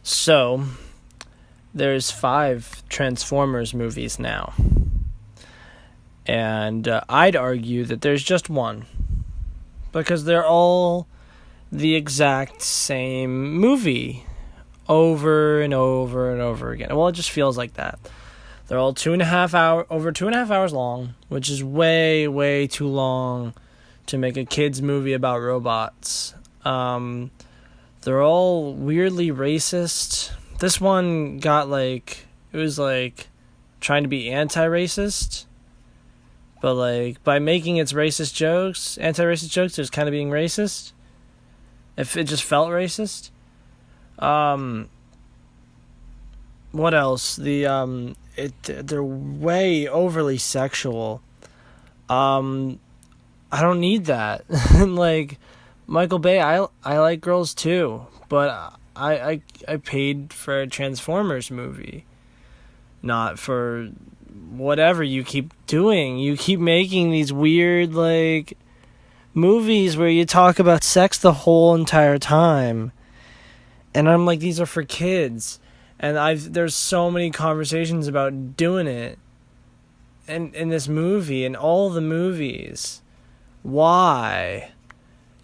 So, there's 5 Transformers movies now. And I'd argue that there's just one. Because they're all the exact same movie. Over and over and over again. Well, it just feels like that. They're all over 2.5 hours long, which is way, way too long to make a kid's movie about robots. They're all weirdly racist. This one got it was trying to be anti-racist, but by making its anti-racist jokes, it was kind of being racist. If it just felt racist. What else? They're way overly sexual. I don't need that. Michael Bay, I like girls too, but I paid for a Transformers movie, not for whatever you keep doing. You keep making these weird movies where you talk about sex the whole entire time, and I'm like, these are for kids, and there's so many conversations about doing it, and in this movie and all the movies. Why?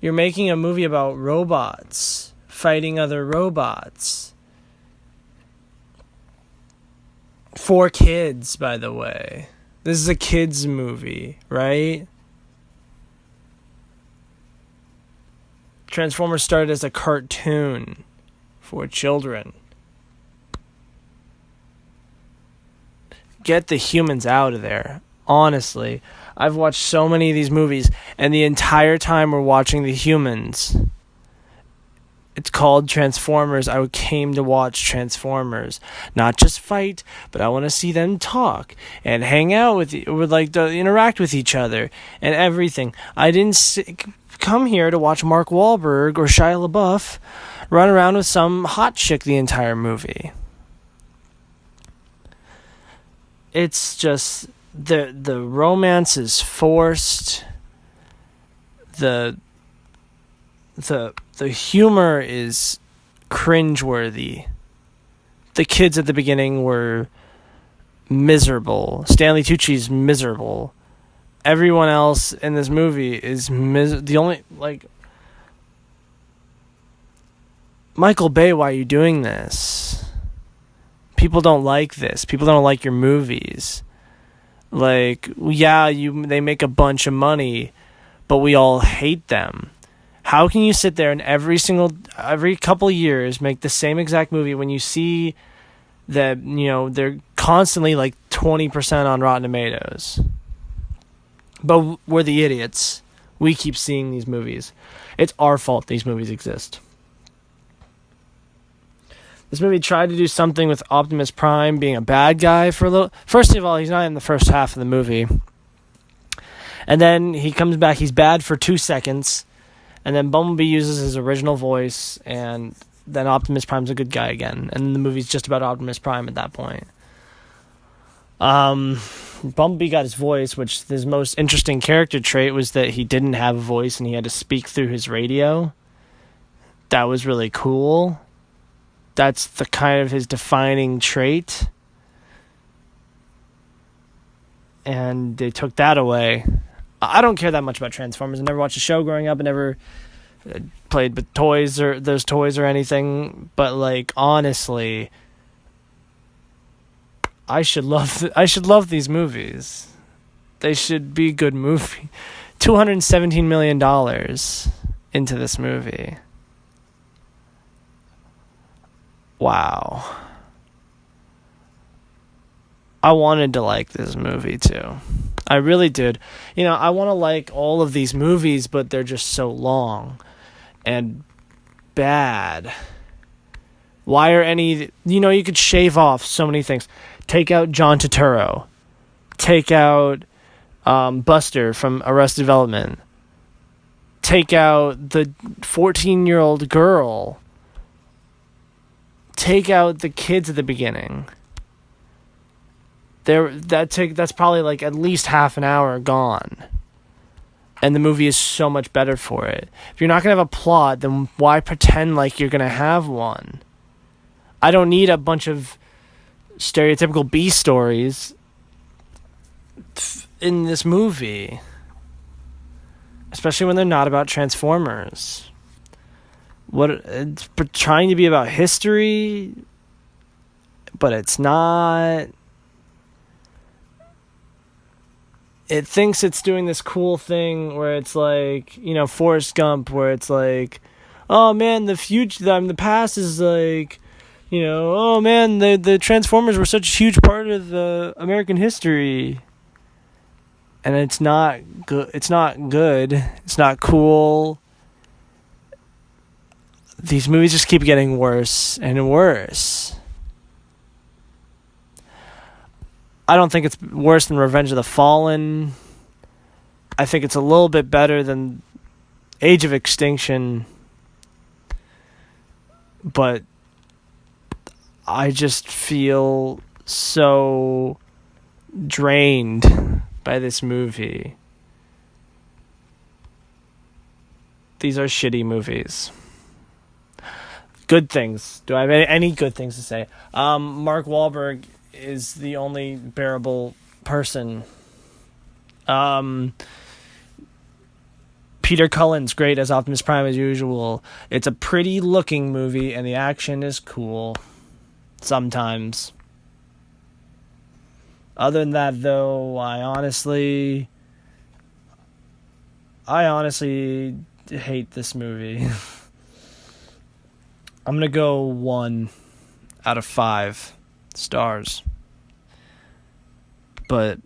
You're making a movie about robots fighting other robots. For kids, by the way. This is a kids movie, right? Transformers started as a cartoon for children. Get the humans out of there. Honestly, I've watched so many of these movies, and the entire time we're watching the humans, it's called Transformers. I came to watch Transformers, not just fight, but I want to see them talk and hang out with you, to interact with each other and everything. I didn't come here to watch Mark Wahlberg or Shia LaBeouf run around with some hot chick the entire movie. It's just the romance is forced. The humor is cringeworthy. The kids at the beginning were miserable. Stanley Tucci's miserable. Everyone else in this movie is the only Michael Bay, why are you doing this? People don't like this. People don't like your movies. They make a bunch of money, but we all hate them. How can you sit there and every couple of years make the same exact movie when you see that, they're constantly 20% on Rotten Tomatoes? But we're the idiots. We keep seeing these movies. It's our fault these movies exist. This movie tried to do something with Optimus Prime being a bad guy for a little. First of all, he's not in the first half of the movie. And then he comes back, he's bad for 2 seconds. And then Bumblebee uses his original voice, and then Optimus Prime's a good guy again. And the movie's just about Optimus Prime at that point. Bumblebee got his voice, which his most interesting character trait was that he didn't have a voice and he had to speak through his radio. That was really cool. That's the kind of his defining trait. And they took that away. I don't care that much about Transformers. I never watched a show growing up. I never played with toys or anything. But honestly, I should love these movies. They should be good movies. $217 million into this movie. Wow. I wanted to like this movie too. I really did. I want to like all of these movies, but they're just so long and bad. Why are any... you could shave off so many things. Take out John Turturro. Take out Buster from Arrested Development. Take out the 14-year-old girl. Take out the kids at the beginning. That's probably at least half an hour gone. And the movie is so much better for it. If you're not going to have a plot, then why pretend like you're going to have one? I don't need a bunch of stereotypical B stories in this movie. Especially when they're not about Transformers. It's trying to be about history, but it's not. It thinks it's doing this cool thing where it's like, Forrest Gump, where it's like, oh man, the past is like, oh man, the Transformers were such a huge part of the American history. And it's not good. It's not good. It's not cool. These movies just keep getting worse and worse. I don't think it's worse than Revenge of the Fallen. I think it's a little bit better than Age of Extinction. But I just feel so drained by this movie. These are shitty movies. Good things. Do I have any good things to say? Mark Wahlberg is the only bearable person. Peter Cullen's great as Optimus Prime as usual. It's a pretty looking movie and the action is cool. Sometimes. Other than that though, I honestly hate this movie. I'm going to go 1 out of 5 stars. But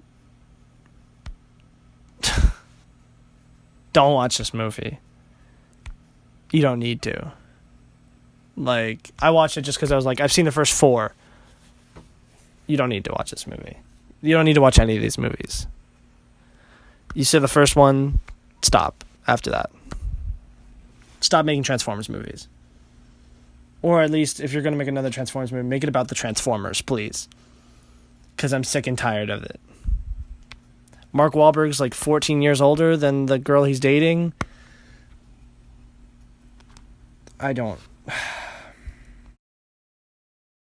don't watch this movie. You don't need to. Like, I watched it just because I was like, I've seen the first 4. You don't need to watch this movie. You don't need to watch any of these movies. You see the first one, stop after that. Stop making Transformers movies. Or at least, if you're going to make another Transformers movie, make it about the Transformers, please. Because I'm sick and tired of it. Mark Wahlberg's like 14 years older than the girl he's dating. I don't...